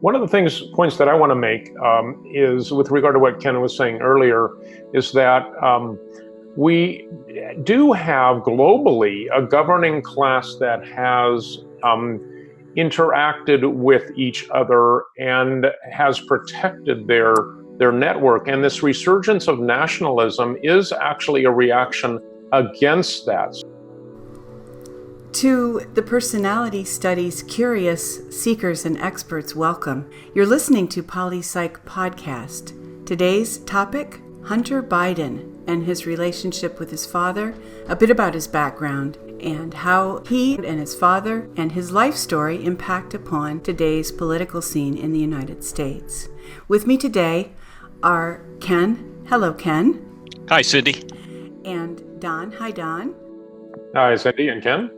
One of the points that I want to make is with regard to what Ken was saying earlier, is that we do have globally a governing class that has interacted with each other and has protected their network. And this resurgence of nationalism is actually a reaction against that. To the personality studies curious, seekers and experts, welcome. You're listening to Poli-Psych Podcast. Today's topic, Hunter Biden and his relationship with his father, a bit about his background, and how he and his father and his life story impact upon today's political scene in the United States. With me today are Ken. Hello, Ken. Hi, Cindy. And Don. Hi, Don. Hi, Cindy and Ken.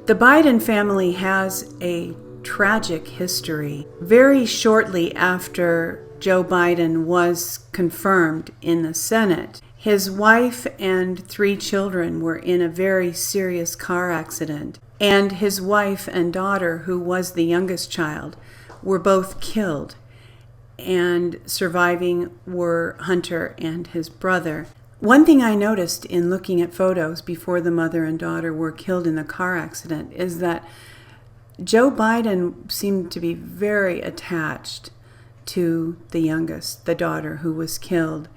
The Biden family has a tragic history. Very shortly after Joe Biden was confirmed in the Senate, his wife and 3 children were in a very serious car accident, and his wife and daughter, who was the youngest child, were both killed, and surviving were Hunter and his brother. One thing I noticed in looking at photos before the mother and daughter were killed in the car accident is that Joe Biden seemed to be very attached to the youngest, the daughter who was killed.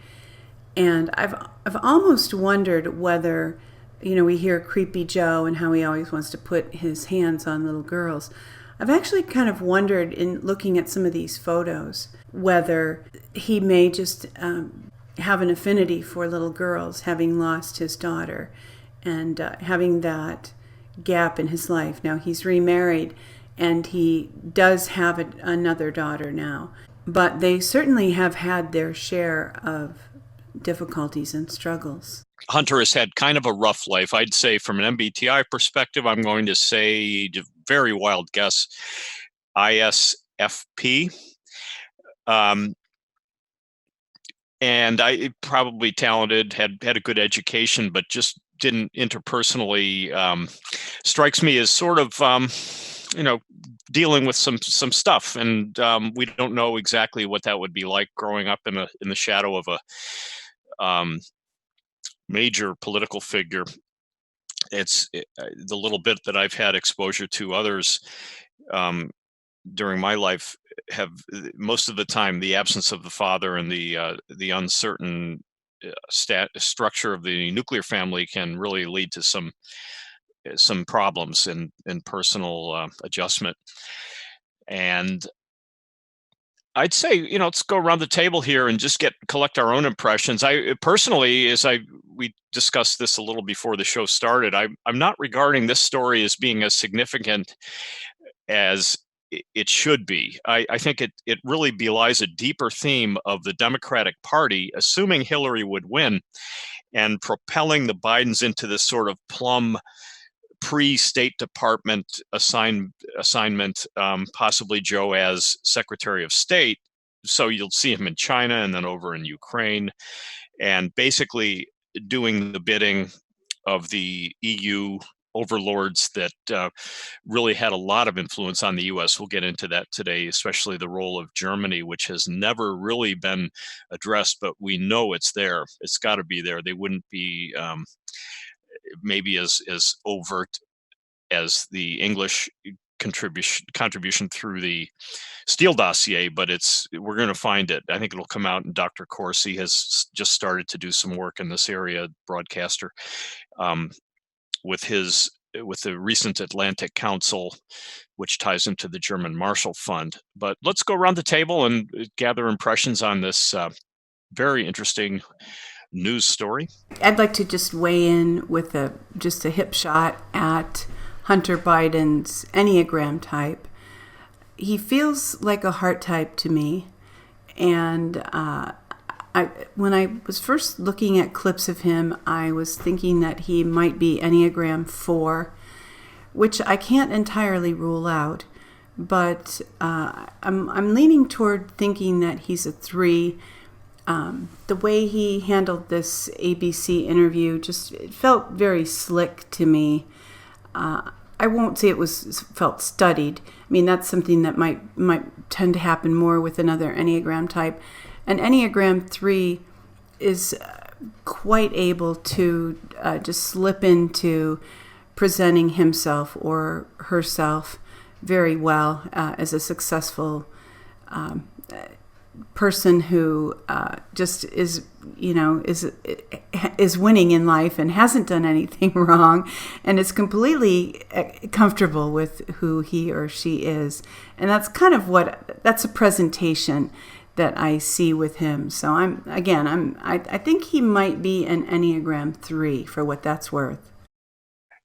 And I've almost wondered whether, we hear Creepy Joe and how he always wants to put his hands on little girls. I've actually kind of wondered in looking at some of these photos whether he may just have an affinity for little girls, having lost his daughter and having that gap in his life. Now he's remarried and he does have another daughter now, but they certainly have had their share of difficulties and struggles. Hunter has had kind of a rough life. I'd say from an MBTI perspective, I'm going to say, very wild guess, ISFP. And I probably talented, had a good education, but just didn't interpersonally, strikes me as sort of, dealing with some stuff. And we don't know exactly what that would be like growing up in the shadow of a major political figure. It's the little bit that I've had exposure to others during my life have most of the time the absence of the father and the uncertain structure of the nuclear family can really lead to some problems in personal adjustment. And I'd say, let's go around the table here and just collect our own impressions. I personally, we discussed this a little before the show started, I'm not regarding this story as being as significant as it should be. I think it really belies a deeper theme of the Democratic Party, assuming Hillary would win, and propelling the Bidens into this sort of plum pre-State Department assignment, possibly Joe as Secretary of State. So you'll see him in China and then over in Ukraine, and basically doing the bidding of the EU overlords that really had a lot of influence on the U.S. We'll get into that today, especially the role of Germany, which has never really been addressed, but we know it's there. It's got to be there. They wouldn't be maybe as overt as the English contribution through the Steele dossier, but we're going to find it. I think it'll come out, and Dr. Corsi has just started to do some work in this area, broadcaster, with the recent Atlantic Council, which ties into the German Marshall Fund. But let's go around the table and gather impressions on this very interesting news story. I'd like to just weigh in with just a hip shot at Hunter Biden's Enneagram type. He feels like a heart type to me, and when I was first looking at clips of him, I was thinking that he might be Enneagram 4, which I can't entirely rule out, but I'm leaning toward thinking that he's a 3. The way he handled this ABC interview it felt very slick to me. I won't say it was felt studied. I mean, that's something that might tend to happen more with another Enneagram type. An Enneagram 3 is quite able to just slip into presenting himself or herself very well as a successful person who just is winning in life and hasn't done anything wrong and is completely comfortable with who he or she is. And that's kind of that's a presentation that I see with him. So I think he might be an Enneagram 3 for what that's worth.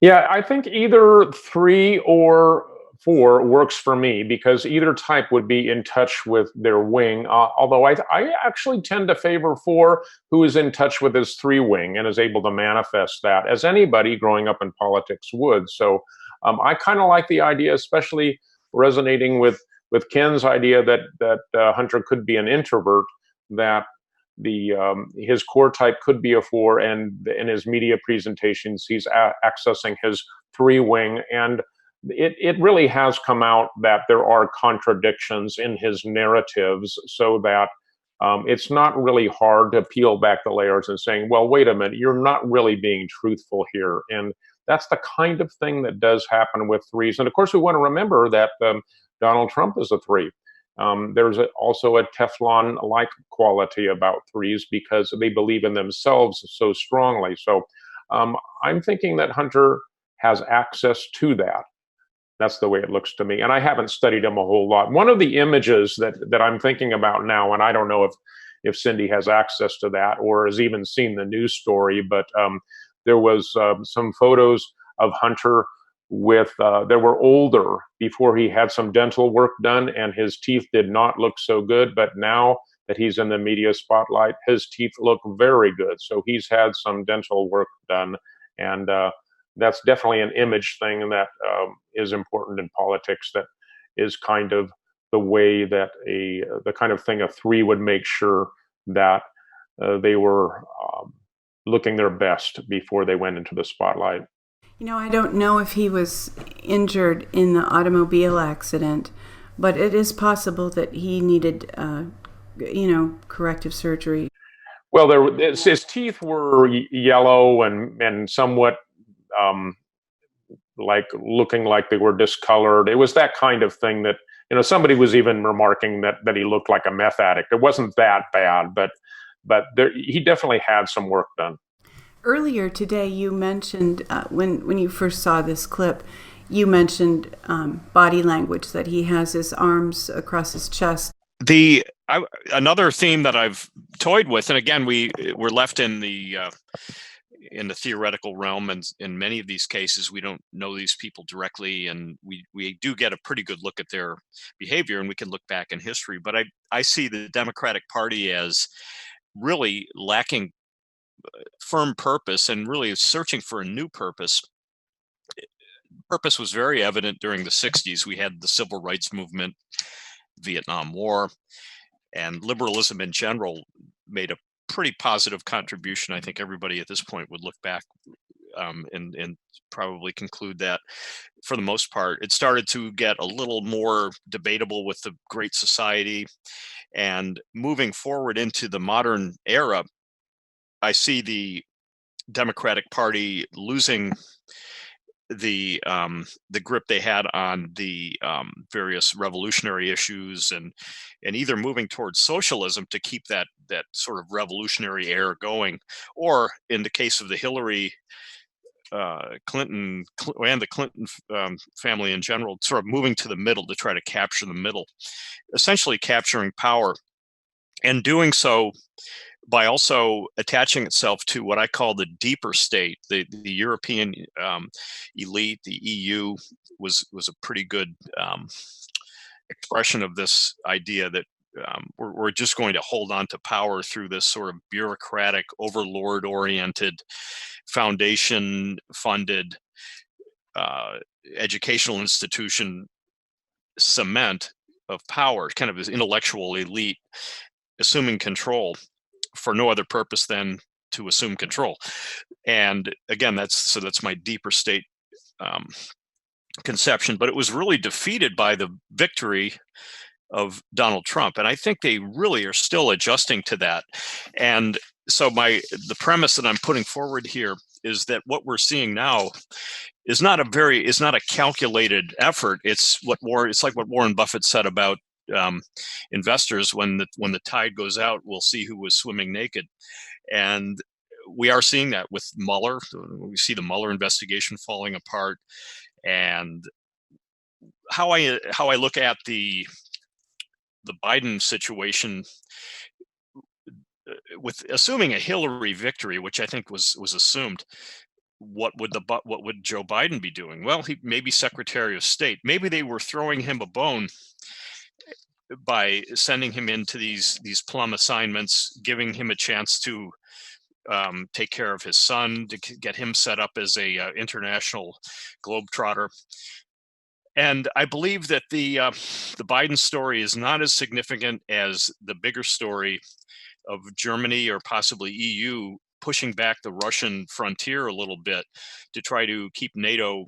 Yeah, I think either 3 or 4 works for me, because either type would be in touch with their wing. Although I actually tend to favor 4, who is in touch with his 3 wing and is able to manifest that, as anybody growing up in politics would. So I kind of like the idea, especially resonating with Ken's idea that Hunter could be an introvert, that his core type could be a 4, and in his media presentations he's accessing his 3 wing, and it really has come out that there are contradictions in his narratives, so that it's not really hard to peel back the layers and saying, well, wait a minute, you're not really being truthful here. And that's the kind of thing that does happen with 3s. And of course, we want to remember that Donald Trump is a 3. There's also a Teflon-like quality about 3s because they believe in themselves so strongly. So I'm thinking that Hunter has access to that. That's the way it looks to me. And I haven't studied him a whole lot. One of the images that I'm thinking about now, and I don't know if Cindy has access to that or has even seen the news story, but there was some photos of Hunter they were older before he had some dental work done, and his teeth did not look so good. But now that he's in the media spotlight, his teeth look very good. So he's had some dental work done, and that's definitely an image thing that is important in politics. That is kind of the way that the kind of thing a 3 would make sure that they were looking their best before they went into the spotlight. I don't know if he was injured in the automobile accident, but it is possible that he needed, corrective surgery. Well, his teeth were yellow and somewhat like looking like they were discolored. It was that kind of thing that, somebody was even remarking that he looked like a meth addict. It wasn't that bad, but he definitely had some work done. Earlier today, you mentioned, when you first saw this clip, you mentioned body language, that he has his arms across his chest. Another theme that I've toyed with, and again, we're left in the theoretical realm, and in many of these cases, we don't know these people directly, and we do get a pretty good look at their behavior, and we can look back in history. But I see the Democratic Party as really lacking firm purpose and really searching for a new purpose. Purpose was very evident during the 60s. We had the civil rights movement, Vietnam War, and liberalism in general made a pretty positive contribution. I think everybody at this point would look back and probably conclude that for the most part, it started to get a little more debatable with the Great Society. And moving forward into the modern era, I see the Democratic Party losing the grip they had on the various revolutionary issues, and either moving towards socialism to keep that sort of revolutionary air going, or in the case of the Hillary Clinton and the Clinton family in general, sort of moving to the middle to try to capture the middle, essentially capturing power, and doing so by also attaching itself to what I call the deeper state. The European elite, the EU, was a pretty good expression of this idea that we're just going to hold on to power through this sort of bureaucratic, overlord-oriented, foundation-funded educational institution cement of power, kind of this intellectual elite assuming control for no other purpose than to assume control. And again, that's my deeper state conception, but it was really defeated by the victory of Donald Trump. And I think they really are still adjusting to that. And so the premise that I'm putting forward here is that what we're seeing now is not a calculated effort. It's like what Warren Buffett said about investors: when the tide goes out, we'll see who was swimming naked. And we are seeing that with Mueller. We see the Mueller investigation falling apart. And how I look at the Biden situation, with assuming a Hillary victory, which I think was assumed, what would Joe Biden be doing? Well, he may be Secretary of State. Maybe they were throwing him a bone by sending him into these plum assignments, giving him a chance to take care of his son, to get him set up as a international globetrotter. And I believe that the Biden story is not as significant as the bigger story of Germany or possibly EU pushing back the Russian frontier a little bit to try to keep NATO,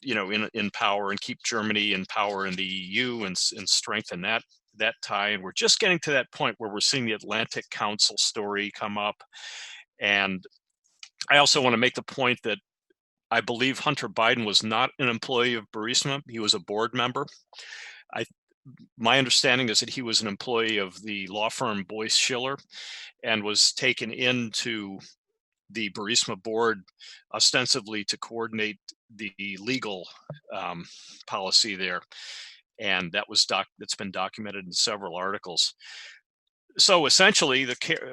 in power, and keep Germany in power in the EU, and strengthen that tie. And we're just getting to that point where we're seeing the Atlantic Council story come up. And I also want to make the point that I believe Hunter Biden was not an employee of Burisma. He was a board member. My understanding is that he was an employee of the law firm Boise Shiller and was taken into the Burisma board ostensibly to coordinate the legal policy there. And that's been documented in several articles. So essentially,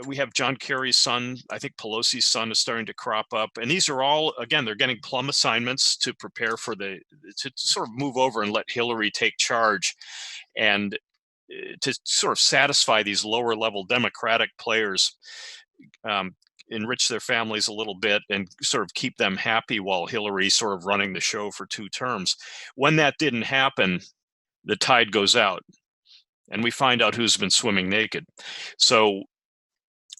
we have John Kerry's son. I think Pelosi's son is starting to crop up, and these are all, again, they're getting plum assignments to prepare for to sort of move over and let Hillary take charge, and to sort of satisfy these lower level Democratic players, enrich their families a little bit, and sort of keep them happy while Hillary's sort of running the show for 2 terms. When that didn't happen, the tide goes out, and we find out who's been swimming naked. So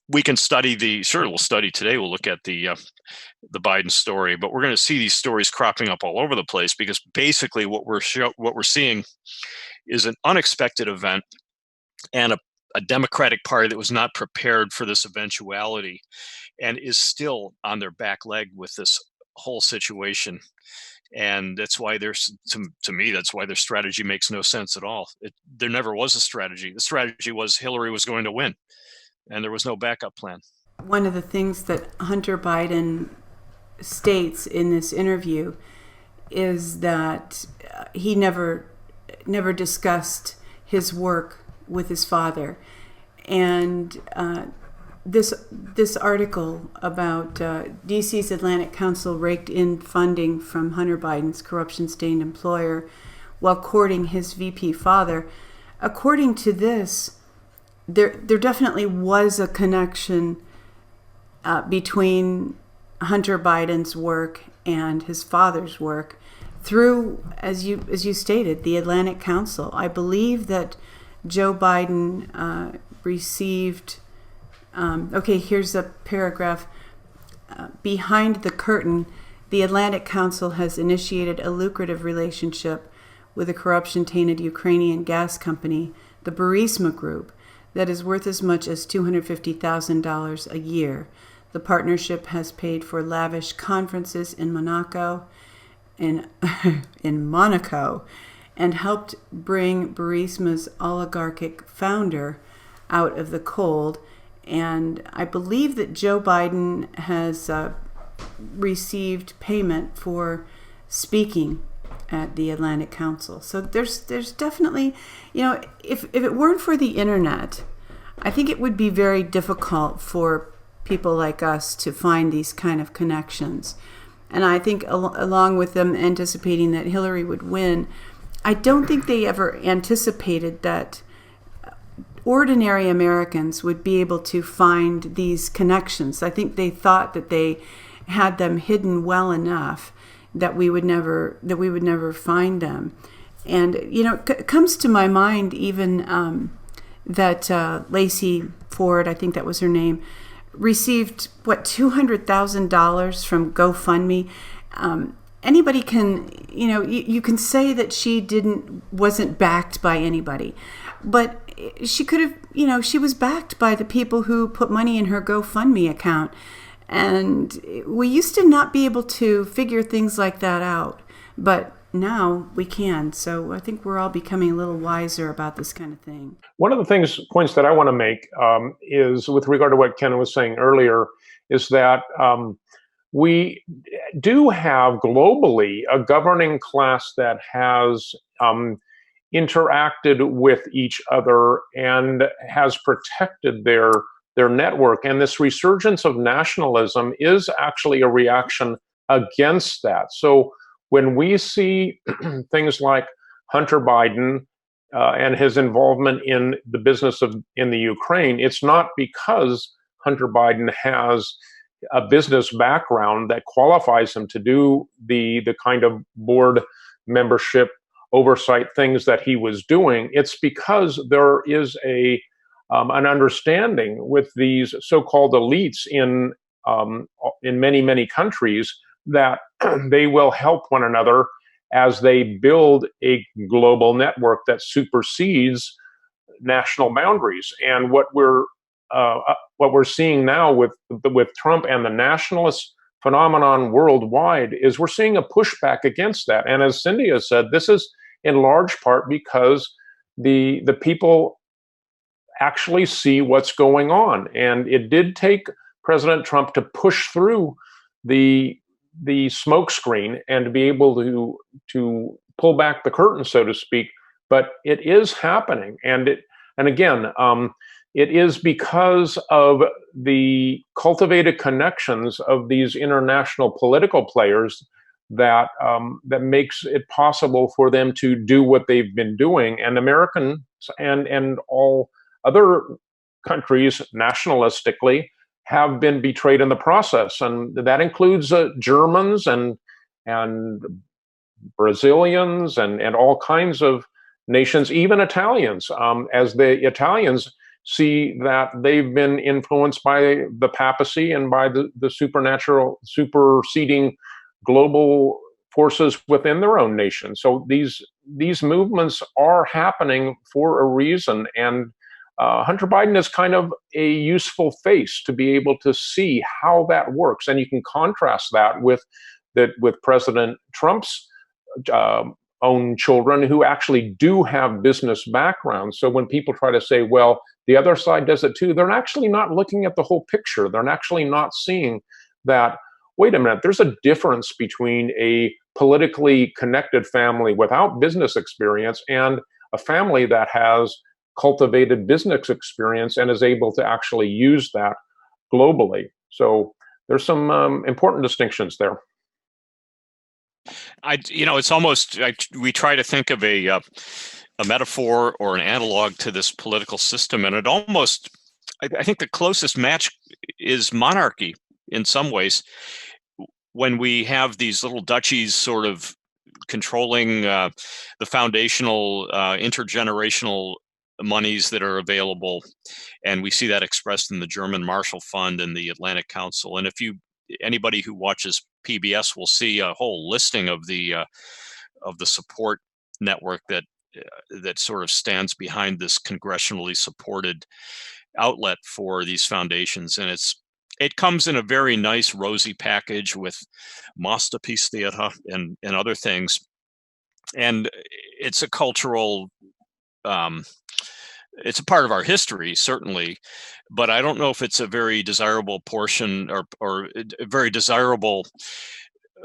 we can we'll study today. We'll look at the Biden story, but we're going to see these stories cropping up all over the place, because basically what we're seeing is an unexpected event, and a Democratic Party that was not prepared for this eventuality and is still on their back leg with this whole situation. And that's why to me, that's why their strategy makes no sense at all. There never was a strategy. The strategy was Hillary was going to win, and there was no backup plan. One of the things that Hunter Biden states in this interview is that he never discussed his work with his father. And this article about DC's Atlantic Council raked in funding from Hunter Biden's corruption-stained employer while courting his VP father. According to this, there definitely was a connection between Hunter Biden's work and his father's work through, as you stated, the Atlantic Council. I believe that Joe Biden received. Here's a paragraph. Behind the curtain, the Atlantic Council has initiated a lucrative relationship with a corruption-tainted Ukrainian gas company, the Burisma Group, that is worth as much as $250,000 a year. The partnership has paid for lavish conferences in Monaco, and helped bring Burisma's oligarchic founder out of the cold. And I believe that Joe Biden has received payment for speaking at the Atlantic Council. So there's definitely, if it weren't for the internet, I think it would be very difficult for people like us to find these kind of connections. And I think along with them anticipating that Hillary would win, I don't think they ever anticipated that ordinary Americans would be able to find these connections. I think they thought that they had them hidden well enough that we would never find them. And it comes to my mind even that Lacey Ford, I think that was her name, received $200,000 from GoFundMe. anybody can, you can say that she wasn't backed by anybody, but she could have, she was backed by the people who put money in her GoFundMe account. And we used to not be able to figure things like that out, but now we can. So I think we're all becoming a little wiser about this kind of thing. One of the points that I want to make is with regard to what Ken was saying earlier, is that we do have globally a governing class that has interacted with each other and has protected their network. And this resurgence of nationalism is actually a reaction against that. So when we see things like Hunter Biden and his involvement in the business in the Ukraine, it's not because Hunter Biden has a business background that qualifies him to do the kind of board membership oversight things that he was doing. It's because there is an understanding with these so-called elites in many countries that they will help one another as they build a global network that supersedes national boundaries. And what we're seeing now with Trump and the nationalist phenomenon worldwide is we're seeing a pushback against that. And as Cindy has said, this is in large part because the people actually see what's going on. And it did take President Trump to push through the smokescreen and to be able to pull back the curtain, so to speak. But it is happening, and again, it is because of the cultivated connections of these international political players that makes it possible for them to do what they've been doing. And Americans and all other countries nationalistically have been betrayed in the process, and that includes Germans and Brazilians and all kinds of nations, even Italians, as the Italians see that they've been influenced by the papacy and by the superseding global forces within their own nation. So these movements are happening for a reason, and Hunter Biden is kind of a useful face to be able to see how that works. And you can contrast that with President Trump's own children who actually do have business backgrounds. So when people try to say, well, the other side does it too, they're actually not looking at the whole picture. They're actually not seeing that, wait a minute, there's a difference between a politically connected family without business experience and a family that has cultivated business experience and is able to actually use that globally. So there's some important distinctions there. It's almost we try to think of a metaphor or an analog to this political system, and it almost, I think the closest match is monarchy in some ways, when we have these little duchies sort of controlling the foundational intergenerational monies that are available, and we see that expressed in the German Marshall Fund and the Atlantic Council. And if anybody who watches PBS will see a whole listing of the support network that sort of stands behind this congressionally supported outlet for these foundations, and it comes in a very nice rosy package with masterpiece theater and other things, and it's a cultural it's a part of our history, certainly, but I don't know if it's a very desirable portion or a very desirable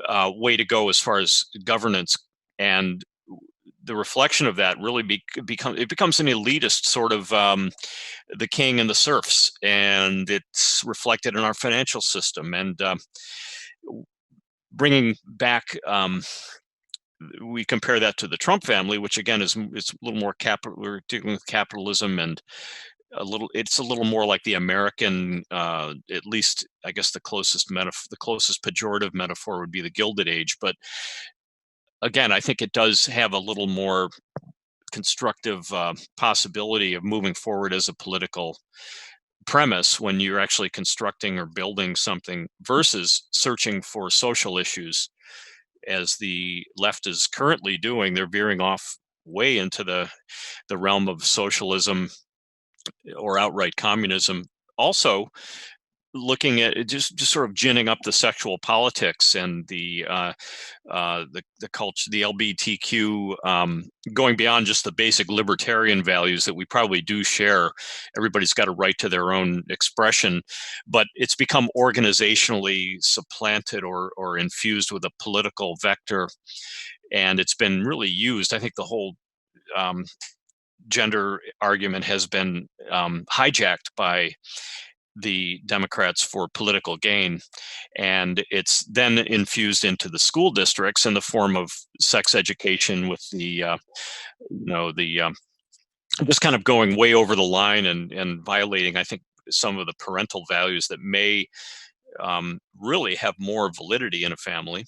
way to go as far as governance. And the reflection of that really becomes an elitist sort of the king and the serfs, and it's reflected in our financial system. And bringing back we compare that to the Trump family, which again it's a little more we're dealing with capitalism, and it's a little more like the American, at least I guess the closest pejorative metaphor would be the Gilded Age. But again, I think it does have a little more constructive possibility of moving forward as a political premise when you're actually constructing or building something versus searching for social issues as the left is currently doing. They're veering off way into the realm of socialism or outright communism. Also, looking at just sort of ginning up the sexual politics and the culture, the LGBTQ, going beyond just the basic libertarian values that we probably do share. Everybody's got a right to their own expression, but it's become organizationally supplanted or infused with a political vector, and it's been really used. I think the whole gender argument has been hijacked by the Democrats for political gain, and it's then infused into the school districts in the form of sex education, with the just kind of going way over the line and violating, I think, some of the parental values that may really have more validity in a family.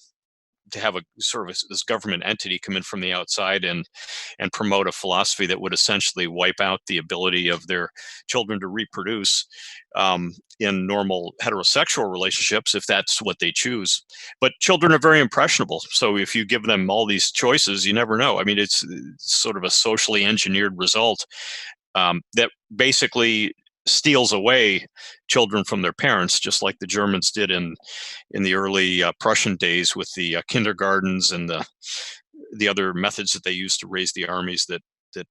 To have a sort of this government entity come in from the outside and promote a philosophy that would essentially wipe out the ability of their children to reproduce in normal heterosexual relationships, if that's what they choose. But children are very impressionable, so if you give them all these choices, you never know. I mean, it's sort of a socially engineered result that basically steals away children from their parents, just like the Germans did in the early Prussian days with the kindergartens and the other methods that they used to raise the armies that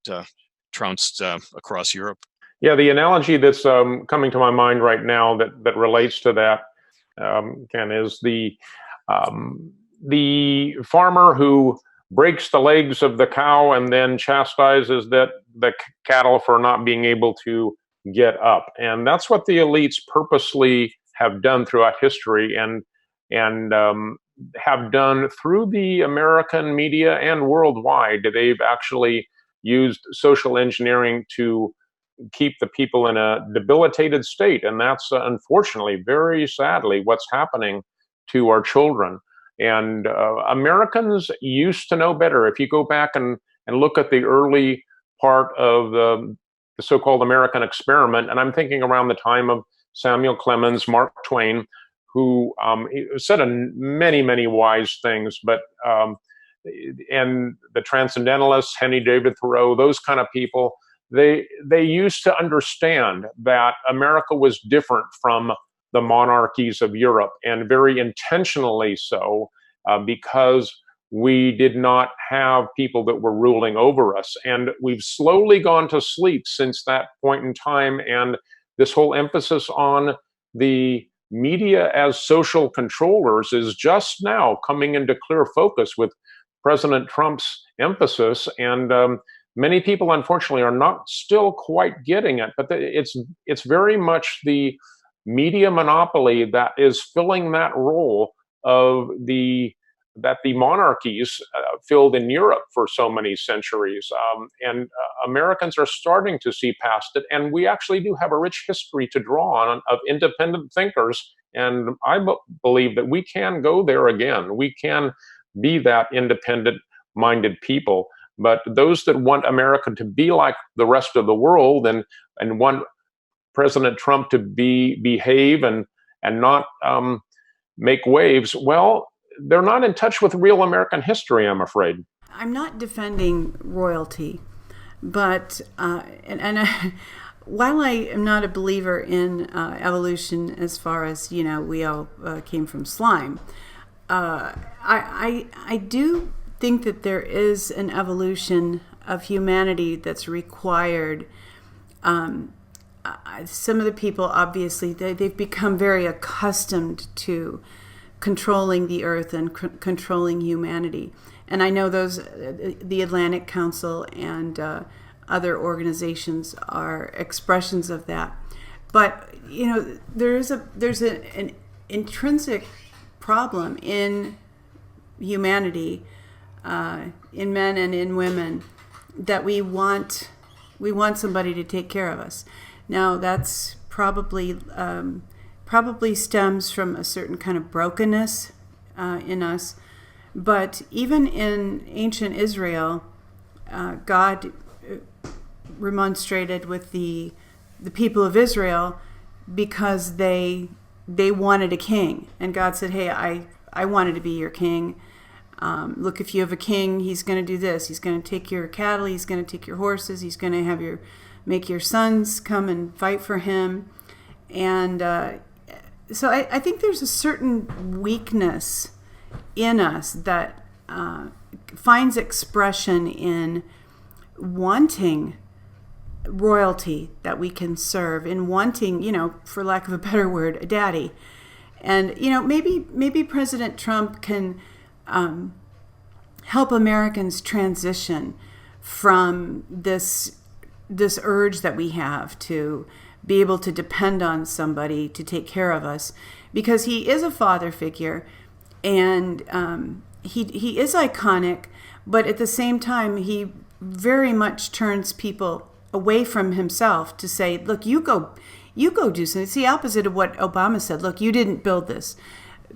trounced across Europe. Yeah, the analogy that's coming to my mind right now that relates to that, Ken, is the farmer who breaks the legs of the cow and then chastises the cattle for not being able to get up. And that's what the elites purposely have done throughout history and have done through the American media and worldwide. They've actually used social engineering to keep the people in a debilitated state. And that's unfortunately, very sadly, what's happening to our children. And Americans used to know better. If you go back and look at the early part of the so-called American experiment, and I'm thinking around the time of Samuel Clemens, Mark Twain, who said many, many wise things, but and the Transcendentalists, Henry David Thoreau, those kind of people, they used to understand that America was different from the monarchies of Europe, and very intentionally so, because we did not have people that were ruling over us. And we've slowly gone to sleep since that point in time. And this whole emphasis on the media as social controllers is just now coming into clear focus with President Trump's emphasis. And many people, unfortunately, are not still quite getting it. But it's very much the media monopoly that is filling that role of that the monarchies filled in Europe for so many centuries. And Americans are starting to see past it. And we actually do have a rich history to draw on of independent thinkers. And I believe that we can go there again. We can be that independent-minded people. But those that want America to be like the rest of the world and want President Trump to behave and not make waves, well, they're not in touch with real American history, I'm afraid. I'm not defending royalty, but while I am not a believer in evolution as far as, we all came from slime, I do think that there is an evolution of humanity that's required. Some of the people, obviously, they've become very accustomed to controlling the earth and controlling humanity. And I know the Atlantic Council and other organizations are expressions of that. But, there's an intrinsic problem in humanity, in men and in women, that we want somebody to take care of us. Now, that's probably stems from a certain kind of brokenness in us. But even in ancient Israel, God remonstrated with the people of Israel because they wanted a king. And God said, hey, I wanted to be your king. Look, if you have a king, he's going to do this. He's going to take your cattle. He's going to take your horses. He's going to make your sons come and fight for him. And so I think there's a certain weakness in us that finds expression in wanting royalty that we can serve, in wanting, for lack of a better word, a daddy. And, maybe President Trump can help Americans transition from this urge that we have to be able to depend on somebody to take care of us, because he is a father figure, and he is iconic, but at the same time, he very much turns people away from himself to say, look, you go do something. It's the opposite of what Obama said. Look, you didn't build this.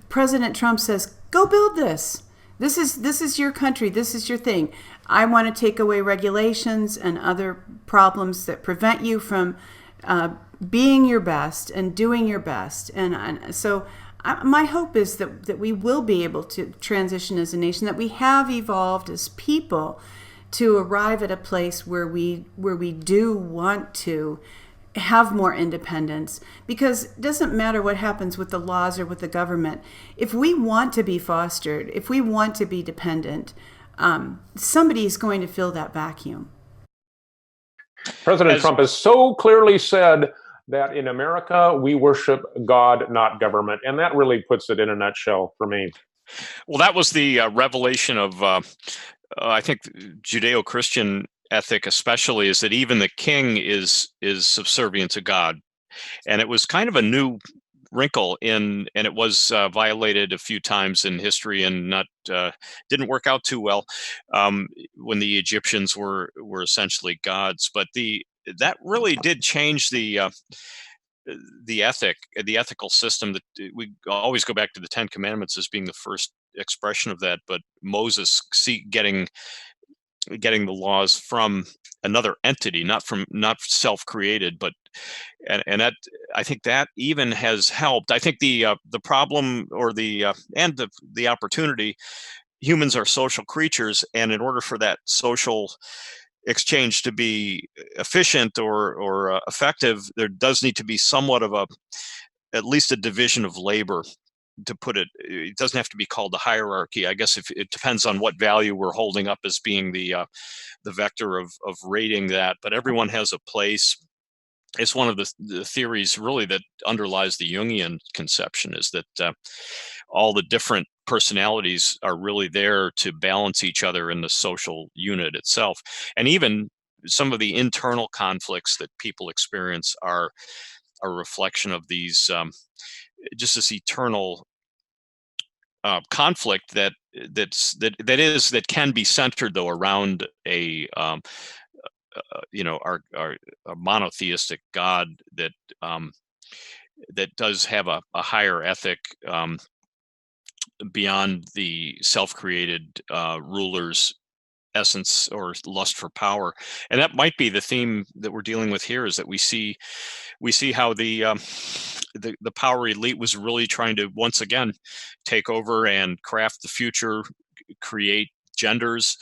President Trump says, go build this. This is your country. This is your thing. I want to take away regulations and other problems that prevent you from being your best and doing your best. And so my hope is that we will be able to transition as a nation, that we have evolved as people to arrive at a place where we do want to have more independence, because it doesn't matter what happens with the laws or with the government. If we want to be fostered, if we want to be dependent, somebody is going to fill that vacuum. President Trump has so clearly said that in America, we worship God, not government. And that really puts it in a nutshell for me. Well, that was the revelation of, I think, Judeo-Christian ethic especially, is that even the king is subservient to God. And it was kind of a new wrinkle and it was violated a few times in history, and didn't work out too well when the Egyptians were essentially gods. But that really did change the ethical system. That we always go back to the Ten Commandments as being the first expression of that, but Moses getting the laws from another entity, not self-created, but and that, I think that even has helped. I think the problem or the opportunity, humans are social creatures, and in order for that social exchange to be efficient or effective, there does need to be somewhat of at least a division of labor. To put it, it doesn't have to be called a hierarchy. I guess if it depends on what value we're holding up as being the vector of rating that, but everyone has a place. It's one of the theories really that underlies the Jungian conception, is that all the different personalities are really there to balance each other in the social unit itself. And even some of the internal conflicts that people experience are a reflection of these, just this eternal conflict that can be centered though around a monotheistic God that does have a higher ethic beyond the self-created ruler's essence or lust for power. And that might be the theme that we're dealing with here, is that we see how the power elite was really trying to once again take over and craft the future, create genders,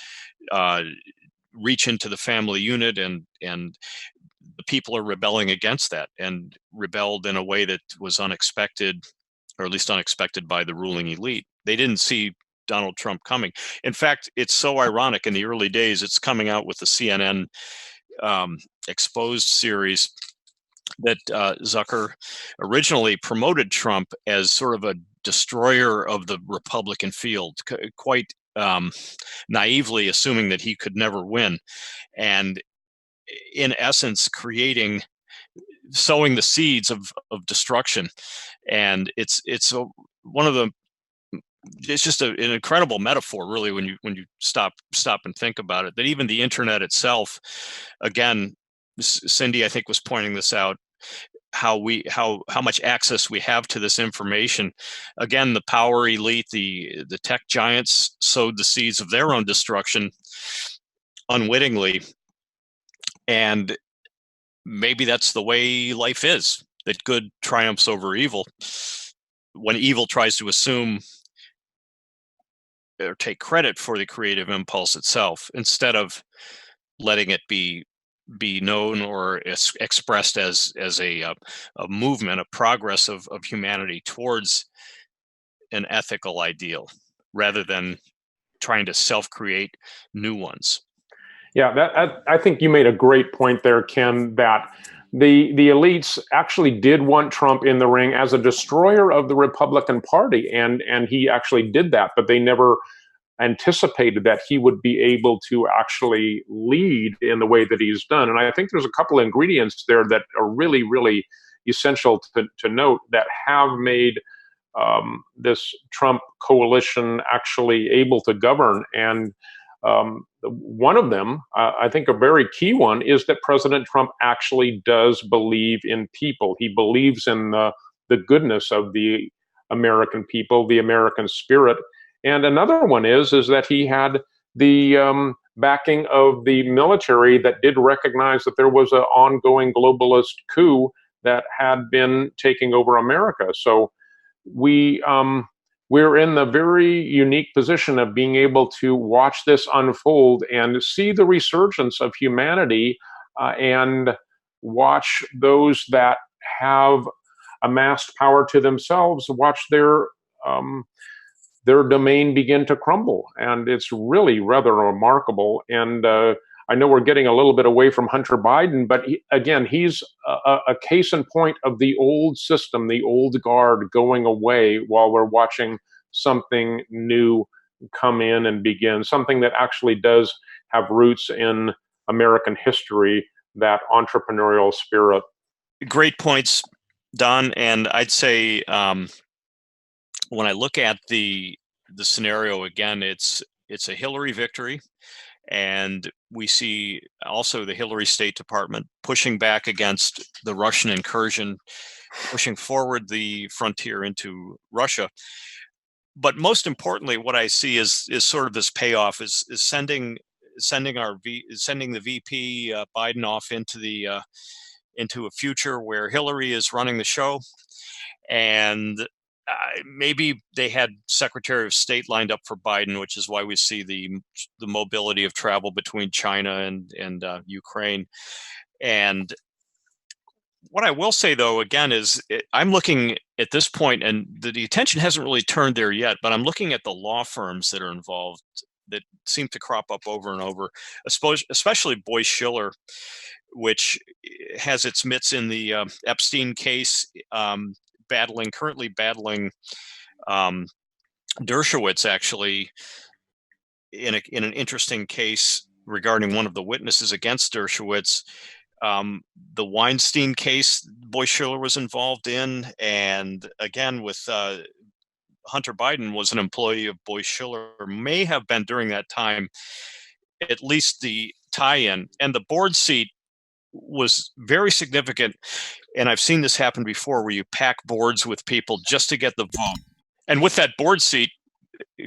reach into the family unit, and the people are rebelling against that, and rebelled in a way that was unexpected, or at least unexpected by the ruling elite. They didn't see Donald Trump coming. In fact, it's so ironic. In the early days, it's coming out with the CNN Exposed series, that Zucker originally promoted Trump as sort of a destroyer of the Republican field, quite naively assuming that he could never win, and in essence sowing the seeds of destruction. And it's one of the it's just an incredible metaphor, really, when you stop and think about it, that even the internet itself, again, Cindy, I think, was pointing this out, how much access we have to this information. Again, the power elite, the tech giants sowed the seeds of their own destruction unwittingly. And maybe that's the way life is, that good triumphs over evil. When evil tries to assume or take credit for the creative impulse itself, instead of letting it be known or expressed as a movement, a progress of humanity towards an ethical ideal, rather than trying to self-create new ones. Yeah, I think you made a great point there, Ken, that the elites actually did want Trump in the ring as a destroyer of the Republican Party, and he actually did that, but they never anticipated that he would be able to actually lead in the way that he's done. And I think there's a couple of ingredients there that are really, really essential to note that have made this Trump coalition actually able to govern. And one of them, I think a very key one, is that President Trump actually does believe in people. He believes in the goodness of the American people, the American spirit. And another one is that he had the backing of the military that did recognize that there was an ongoing globalist coup that had been taking over America. So we're in the very unique position of being able to watch this unfold and see the resurgence of humanity, and watch those that have amassed power to themselves watch their domain begin to crumble. And it's really rather remarkable. And I know we're getting a little bit away from Hunter Biden, but he's a case in point of the old system, the old guard going away while we're watching something new come in and begin, something that actually does have roots in American history, that entrepreneurial spirit. Great points, Don. And I'd say when I look at the scenario again, it's a Hillary victory. And we see also the Hillary State Department pushing back against the Russian incursion, pushing forward the frontier into Russia. But most importantly, what I see is sort of this payoff is sending the VP Biden off into a future where Hillary is running the show, and maybe they had Secretary of State lined up for Biden, which is why we see the mobility of travel between China and Ukraine. And what I will say, though, again, is I'm looking at this point, and the attention hasn't really turned there yet, but I'm looking at the law firms that are involved that seem to crop up over and over, especially Boise Shiller, which has its mitts in the Epstein case, currently battling Dershowitz, actually, in an interesting case regarding one of the witnesses against Dershowitz. The Weinstein case Boise Shiller was involved in, and again with Hunter Biden was an employee of Boise Shiller, may have been during that time, at least the tie-in. And the board seat was very significant. And I've seen this happen before, where you pack boards with people just to get the vote. And with that board seat,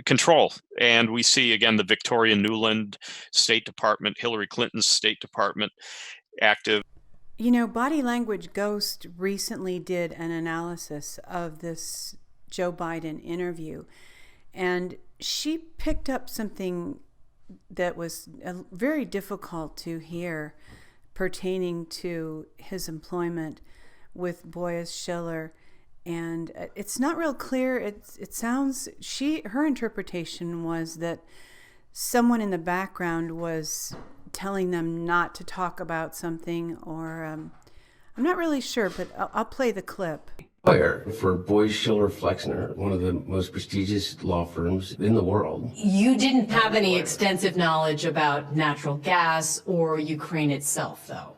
control. And we see, again, the Victoria Nuland State Department, Hillary Clinton's State Department active. You know, Body Language Ghost recently did an analysis of this Joe Biden interview, and she picked up something that was very difficult to hear pertaining to his employment with Boise Shiller. And it's not real clear. It sounds, her interpretation was that someone in the background was telling them not to talk about something, or I'm not really sure, but I'll play the clip. Lawyer for Boise Shiller Flexner, one of the most prestigious law firms in the world. You didn't have any extensive knowledge about natural gas or Ukraine itself, though?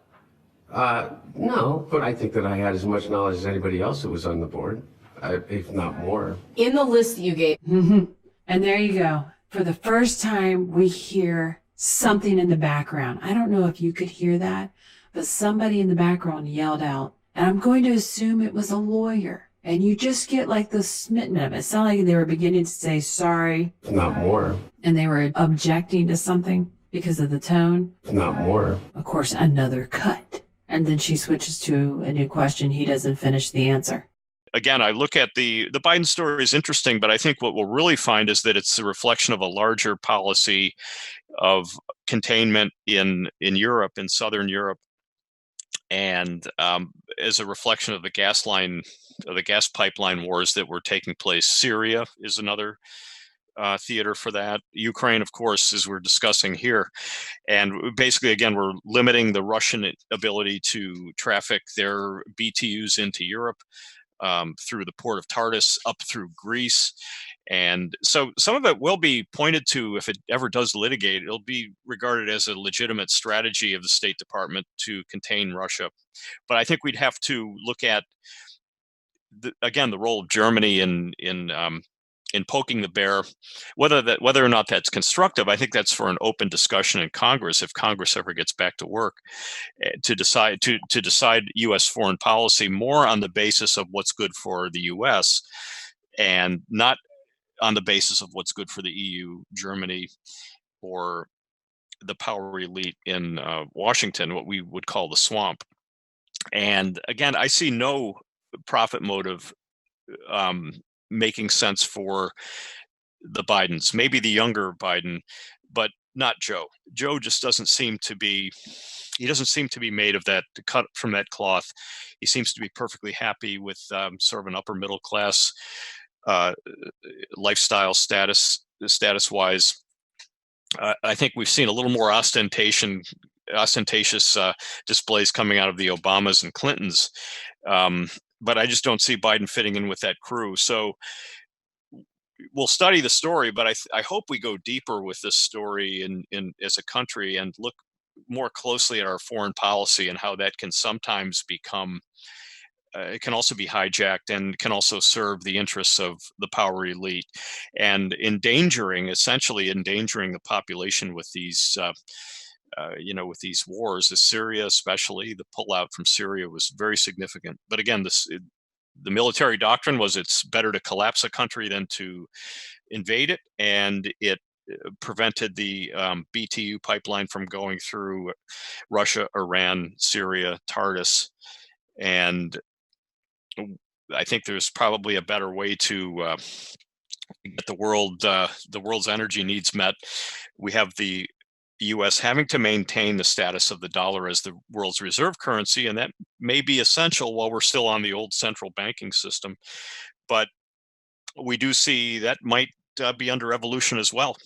No, but I think that I had as much knowledge as anybody else that was on the board, if not more. In the list that you gave. Mm-hmm. And there you go. For the first time, we hear something in the background. I don't know if you could hear that, but somebody in the background yelled out. And I'm going to assume it was a lawyer. And you just get like the smitten of it. It sounded like they were beginning to say sorry. If not more. And they were objecting to something because of the tone. If not more. Of course, another cut. And then she switches to a new question. He doesn't finish the answer. again, I look at the Biden story is interesting, but I think what we'll really find is that it's a reflection of a larger policy of containment in Europe, in Southern Europe, and as a reflection of the gas pipeline wars that were taking place. Syria is another theater for that. Ukraine, of course, as we're discussing here. And basically, again, we're limiting the Russian ability to traffic their BTUs into Europe through the port of Tartus up through Greece. And so some of it will be pointed to, if it ever does litigate, it'll be regarded as a legitimate strategy of the State Department to contain Russia. But I think we'd have to look at, the role of Germany in poking the bear, whether or not that's constructive. I think that's for an open discussion in Congress, if Congress ever gets back to work, to decide U.S. foreign policy more on the basis of what's good for the U.S. and not on the basis of what's good for the EU, Germany, or the power elite in Washington, what we would call the swamp. And again, I see no profit motive making sense for the Bidens, maybe the younger Biden, but not Joe. Joe just doesn't seem to be made of that, to cut from that cloth. He seems to be perfectly happy with sort of an upper middle class lifestyle status wise. I think we've seen a little more ostentatious displays coming out of the Obamas and Clintons. But I just don't see Biden fitting in with that crew. So we'll study the story, but I hope we go deeper with this story in as a country and look more closely at our foreign policy and how that can sometimes become, it can also be hijacked and can also serve the interests of the power elite, and essentially endangering the population with these with these wars. Syria, especially the pullout from Syria, was very significant. But again, the military doctrine was it's better to collapse a country than to invade it, and it prevented the BTU pipeline from going through Russia, Iran, Syria, Tartus. And I think there's probably a better way to get the world's energy needs met. We have the U.S. having to maintain the status of the dollar as the world's reserve currency, and that may be essential while we're still on the old central banking system. But we do see that might be under evolution as well.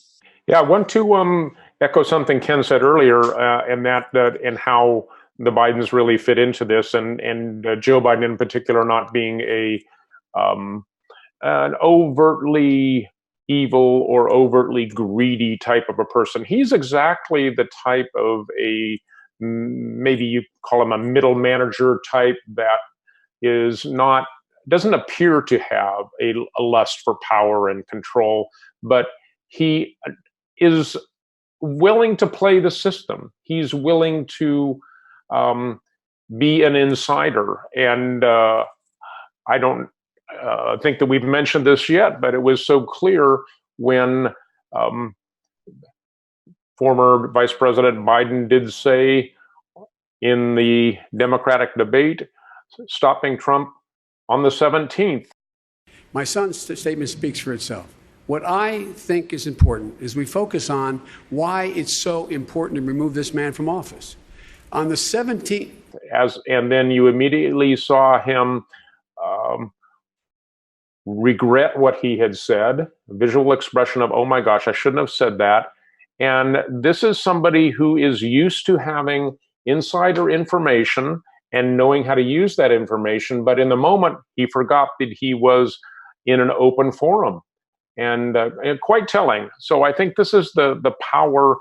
Yeah, I want to echo something Ken said earlier, and and how the Bidens really fit into this, and Joe Biden in particular not being an overtly evil or overtly greedy type of a person. He's exactly the type of maybe you call him a middle manager type that doesn't appear to have a lust for power and control, but he is willing to play the system. He's willing to be an insider. And I don't think that we've mentioned this yet, but it was so clear when former Vice President Biden did say in the Democratic debate, stopping Trump on the 17th. My son's statement speaks for itself. What I think is important is we focus on why it's so important to remove this man from office. On the 17th. And then you immediately saw him regret what he had said, a visual expression of, oh my gosh, I shouldn't have said that. And this is somebody who is used to having insider information and knowing how to use that information. But in the moment, he forgot that he was in an open forum, and quite telling. So I think this is the power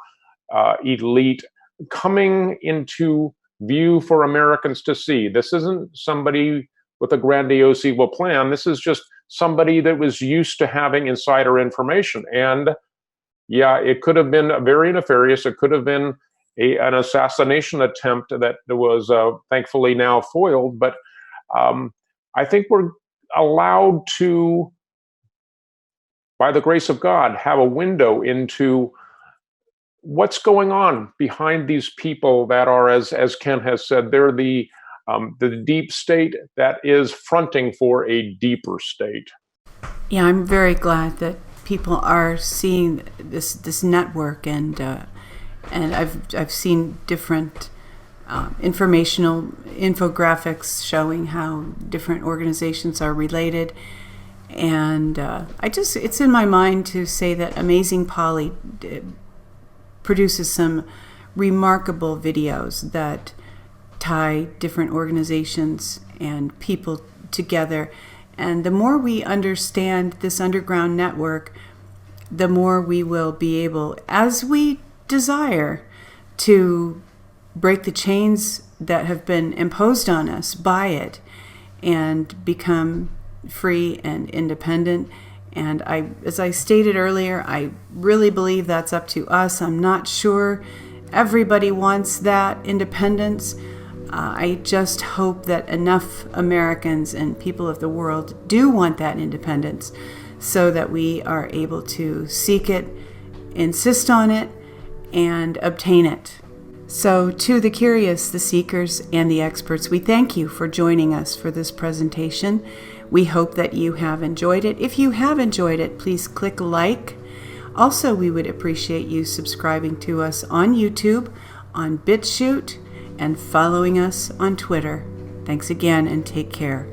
elite coming into view for Americans to see. This isn't somebody with a grandiose evil plan. This is just somebody that was used to having insider information. And yeah, it could have been very nefarious. It could have been an assassination attempt that was thankfully now foiled. But I think we're allowed to, by the grace of God, have a window into what's going on behind these people that are, as Ken has said, they're the the deep state that is fronting for a deeper state. Yeah, I'm very glad that people are seeing this network, and I've seen different informational infographics showing how different organizations are related. And it's in my mind to say that Amazing Polly produces some remarkable videos that tie different organizations and people together. And the more we understand this underground network, the more we will be able, as we desire, to break the chains that have been imposed on us by it and become free and independent. And as I stated earlier, I really believe that's up to us. I'm not sure everybody wants that independence. I just hope that enough Americans and people of the world do want that independence so that we are able to seek it, insist on it, and obtain it. So to the curious, the seekers, and the experts, we thank you for joining us for this presentation. We hope that you have enjoyed it. If you have enjoyed it, please click like. Also, we would appreciate you subscribing to us on YouTube, on BitChute, and following us on Twitter. Thanks again, and take care.